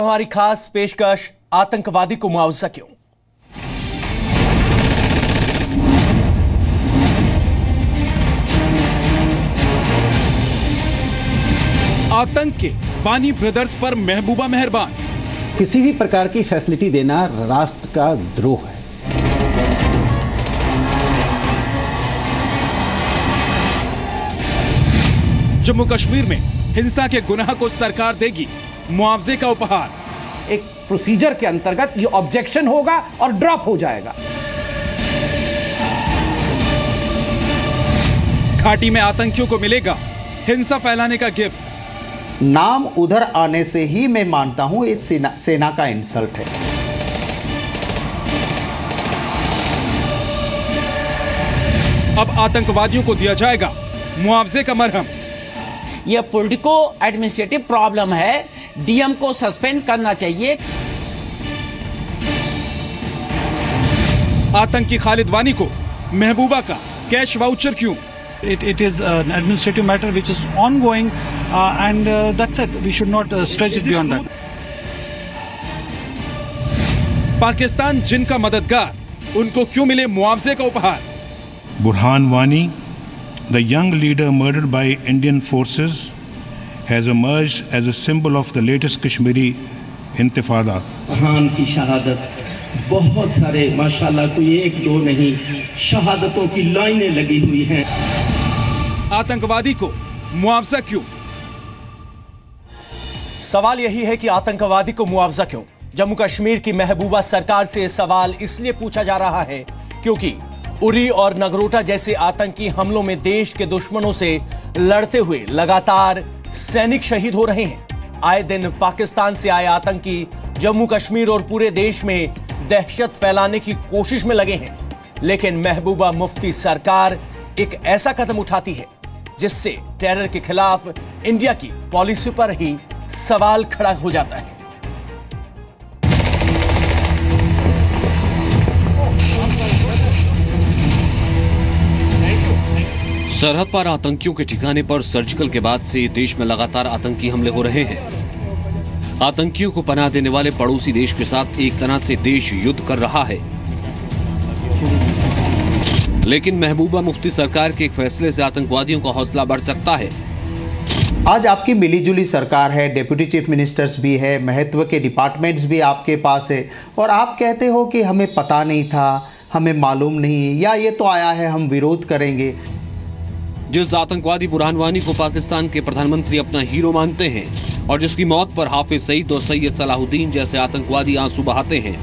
हमारी खास पेशकश आतंकवादी को मुआवजा क्यों। आतंक के वानी ब्रदर्स पर महबूबा मेहरबान। किसी भी प्रकार की फैसिलिटी देना राष्ट्र का द्रोह है। जम्मू कश्मीर में हिंसा के गुनाह को सरकार देगी मुआवजे का उपहार। एक प्रोसीजर के अंतर्गत ये ऑब्जेक्शन होगा और ड्रॉप हो जाएगा। घाटी में आतंकियों को मिलेगा हिंसा फैलाने का गिफ्ट। नाम उधर आने से ही मैं मानता हूं इस सेना का इंसल्ट है। अब आतंकवादियों को दिया जाएगा मुआवजे का मरहम। यह पॉलिटिको एडमिनिस्ट्रेटिव प्रॉब्लम है, डीएम को सस्पेंड करना चाहिए। आतंकी खालिद वानी को महबूबा का कैश वाउचर क्यों? It is an administrative matter which is ongoing and that's it. We should not stretch it beyond that. Pakistan जिनका मददगार, उनको क्यों मिले मुआवजे का उपहार? Burhan Wani, the young leader murdered by Indian forces, has emerged as a symbol of the latest Kashmiri intifada. burhan की शहादत बहुत सारे माशाल्लाह कोई एक दो नहीं शहादतों की लाइनें लगी हुई हैं। आतंकवादी को मुआवजा क्यों? सवाल यही है कि आतंकवादी को मुआवजा क्यों। जम्मू कश्मीर की महबूबा सरकार से सवाल इसलिए पूछा जा रहा है क्योंकि उरी और नगरोटा जैसे आतंकी हमलों में देश के दुश्मनों से लड़ते हुए लगातार सैनिक शहीद हो रहे हैं। आए दिन पाकिस्तान से आए आतंकी जम्मू कश्मीर और पूरे देश में दहशत फैलाने की कोशिश में लगे हैं, लेकिन महबूबा मुफ्ती सरकार एक ऐसा कदम उठाती है जिससे टेरर के खिलाफ इंडिया की पॉलिसी पर ही सवाल खड़ा हो जाता है। सरहद पार आतंकियों के ठिकाने पर सर्जिकल के बाद से देश में लगातार आतंकी हमले हो रहे हैं। आतंकियों को पनाह देने वाले पड़ोसी देश के साथ एक तरह से देश युद्ध कर रहा है, लेकिन महबूबा मुफ्ती सरकार के एक फैसले से आतंकवादियों का हौसला बढ़ सकता है। आज आपकी मिलीजुली सरकार है, डिप्टी चीफ मिनिस्टर्स भी है, महत्व के डिपार्टमेंट्स भी आपके पास है, और आप कहते हो कि हमें पता नहीं था, हमें मालूम नहीं, या ये तो आया है हम विरोध करेंगे। जिस आतंकवादी बुरहान वानी को पाकिस्तान के प्रधानमंत्री अपना हीरो मानते हैं और जिसकी मौत पर हाफिज सईद और सैयद सलाहुद्दीन जैसे आतंकवादी आंसू बहाते हैं,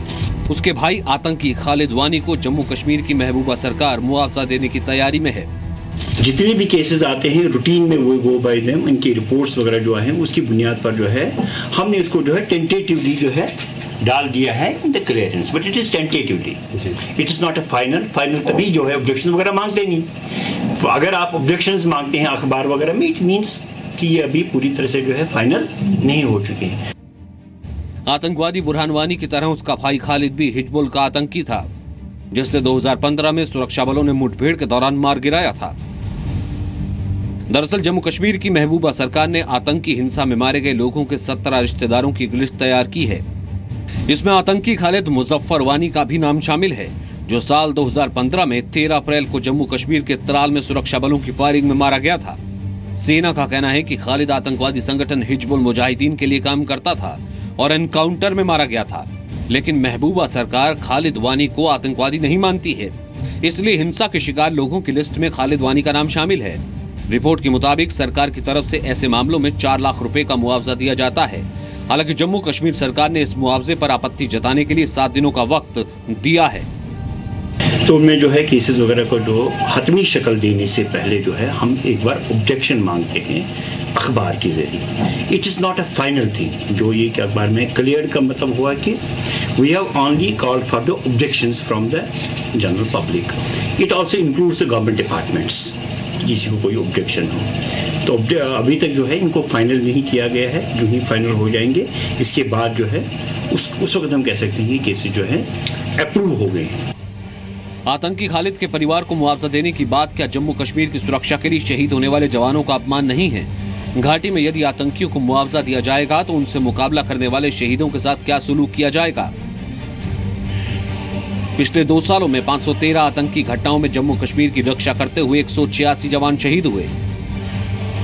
उसके भाई आतंकी खालिद वानी को जम्मू कश्मीर की महबूबा सरकार मुआवजा देने की तैयारी में है। जितने भी केसेस आते हैं रूटीन में वो बाय देम इनकी रिपोर्ट्स वगैरह जो हैं उसकी बुनियाद पर जो है हमने इसको जो है टेंटेटिवली जो है डाल दिया है in the clearance, but it is tentatively, it is not a final तभी जो है ऑब्जेक्शन वगैरह मांगते नहीं। अगर आप ऑब्जेक्शंस मांगते हैं अखबार वगैरह में, इट मीन्स कि ये अभी पूरी तरह से जो है फाइनल नहीं हो चुके हैं। आतंकवादी बुरहान वानी की तरह उसका भाई खालिद भी हिजबुल का आतंकी था, जिससे 2015 में सुरक्षा बलों ने मुठभेड़ के दौरान मार गिराया था। दरअसल जम्मू कश्मीर की महबूबा सरकार ने आतंकी हिंसा में मारे गए लोगों के 17 रिश्तेदारों की लिस्ट तैयार की है। इसमें आतंकी खालिद मुजफ्फर वानी का भी नाम शामिल है, जो साल 2015 में 13 अप्रैल को जम्मू कश्मीर के त्राल में सुरक्षा बलों की फायरिंग में मारा गया था। सेना का कहना है कि खालिद आतंकवादी संगठन हिजबुल मुजाहिदीन के लिए काम करता था और एनकाउंटर में मारा गया था, लेकिन महबूबा सरकार खालिद वानी को आतंकवादी नहीं मानती है, इसलिए हिंसा के शिकार लोगों की लिस्ट में खालिद वानी का नाम शामिल है। रिपोर्ट के मुताबिक सरकार की तरफ से ऐसे मामलों में 4 लाख रुपए का मुआवजा दिया जाता है। हालांकि जम्मू कश्मीर सरकार ने इस मुआवजे पर आपत्ति जताने के लिए 7 दिनों का वक्त दिया है। तो उनमें जो है केसेस वगैरह को जो हतमी शक्ल देने से पहले जो है हम एक बार ऑब्जेक्शन मांगते हैं अखबार के जरिए। It is not a final thing. जो ये कि अखबार में क्लियर का मतलब हुआ कि we have only called for the objections from the general public. It also includes the government departments, किसी को कोई ऑब्जेक्शन हो तो अभी तक जो है इनको फाइनल नहीं किया गया है। जो ही फाइनल हो जाएंगे इसके बाद जो है उस वक्त हम कह सकते हैं केसेस जो है अप्रूव हो गए हैं। आतंकी खालिद के परिवार को मुआवजा देने की बात क्या जम्मू कश्मीर की सुरक्षा के लिए शहीद होने वाले जवानों का अपमान नहीं है? घाटी में यदि आतंकियों को मुआवजा दिया जाएगा तो उनसे मुकाबला करने वाले शहीदों के साथ क्या सुलूक किया जाएगा। पिछले 2 सालों में 513 आतंकी घटनाओं में जम्मू कश्मीर की रक्षा करते हुए 186 जवान शहीद हुए।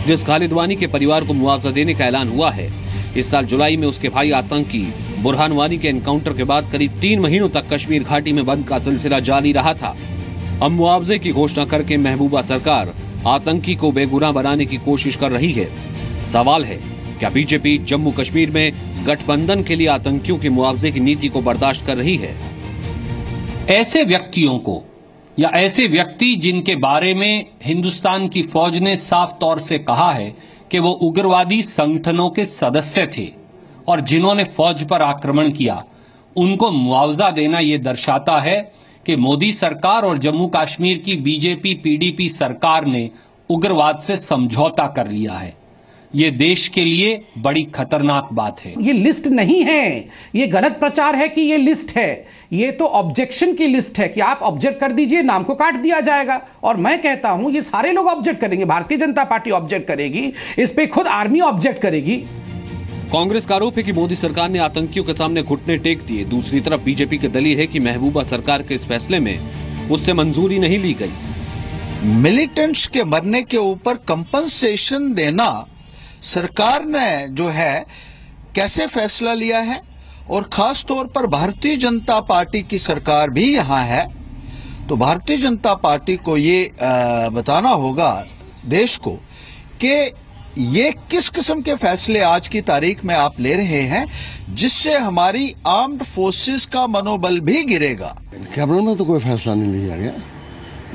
जिस खालिद वानी के परिवार को मुआवजा देने का ऐलान हुआ है, इस साल जुलाई में उसके भाई आतंकी बुरहान वानी के एनकाउंटर के बाद करीब 3 महीनों तक कश्मीर घाटी में बंद का सिलसिला जारी रहा था। अब मुआवजे की घोषणा करके महबूबा सरकार आतंकी को बेगुनाह बनाने की कोशिश कर रही है। सवाल है, क्या बीजेपी जम्मू कश्मीर में गठबंधन के लिए आतंकियों के मुआवजे की नीति को बर्दाश्त कर रही है? ऐसे व्यक्तियों को या ऐसे व्यक्ति जिनके बारे में हिंदुस्तान की फौज ने साफ तौर से कहा है कि वो उग्रवादी संगठनों के सदस्य थे और जिन्होंने फौज पर आक्रमण किया, उनको मुआवजा देना ये दर्शाता है कि मोदी सरकार और जम्मू कश्मीर की बीजेपी पीडीपी सरकार ने उग्रवाद से समझौता कर लिया है। ये देश के लिए बड़ी खतरनाक बात है। ये लिस्ट नहीं है, ये गलत प्रचार है कि ये लिस्ट है। ये तो ऑब्जेक्शन की लिस्ट है कि आप ऑब्जेक्ट कर दीजिए, नाम को काट दिया जाएगा। और मैं कहता हूं ये सारे लोग ऑब्जेक्ट करेंगे, भारतीय जनता पार्टी ऑब्जेक्ट करेगी, इस पे खुद आर्मी ऑब्जेक्ट करेगी। कांग्रेस का आरोप है कि मोदी सरकार ने आतंकियों के सामने घुटने टेक दिए। दूसरी तरफ बीजेपी की दलील है कि महबूबा सरकार के इस फैसले में उससे मंजूरी नहीं ली गई। मिलिटेंट्स के मरने के ऊपर कंपनसेशन देना सरकार ने जो है कैसे फैसला लिया है, और खास तौर पर भारतीय जनता पार्टी की सरकार भी यहाँ है, तो भारतीय जनता पार्टी को ये बताना होगा देश को कि ये किस किस्म के फैसले आज की तारीख में आप ले रहे हैं जिससे हमारी आर्म्ड फोर्सेस का मनोबल भी गिरेगा। कैबिनेट में तो कोई फैसला नहीं लिया गया।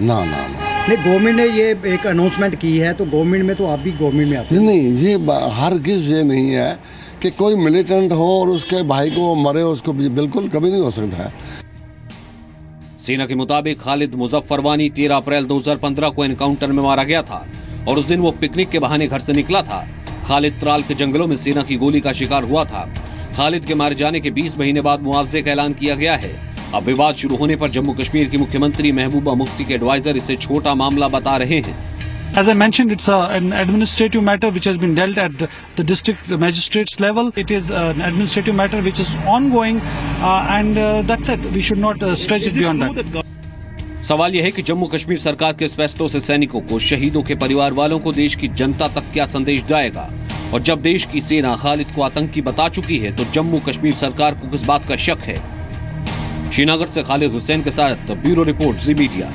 ना नहीं, गवर्नमेंट ने ये एक अनाउंसमेंट की है, तो गवर्नमेंट में तो आप भी गवर्नमेंट में आते हैं। नहीं, ये हरगिज़ ये नहीं है कि कोई मिलिटेंट हो और उसके भाई को मरे, उसको बिल्कुल कभी नहीं हो सकता है। सेना के मुताबिक खालिद मुजफ्फर वानी 13 अप्रैल 2015 को एनकाउंटर में मारा गया था और उस दिन वो पिकनिक के बहाने घर से निकला था। खालिद त्राल के जंगलों में सेना की गोली का शिकार हुआ था। खालिद के मारे जाने के 20 महीने बाद मुआवजे का ऐलान किया गया है। अब विवाद शुरू होने पर जम्मू कश्मीर की मुख्यमंत्री महबूबा मुफ्ती के एडवाइजर इसे छोटा मामला बता रहे हैं। As I mentioned, it's an administrative matter which has been dealt at the district magistrates level. It is an administrative matter which is ongoing, and that's it. We should not stretch it beyond that. सवाल यह है कि जम्मू कश्मीर सरकार के इस फैसलों से सैनिकों को, शहीदों के परिवार वालों को, देश की जनता तक क्या संदेश जाएगा। और जब देश की सेना खालिद को आतंकी बता चुकी है तो जम्मू कश्मीर सरकार को किस बात का शक है। श्रीनगर से खालिद हुसैन के साथ ब्यूरो रिपोर्ट, जी मीडिया।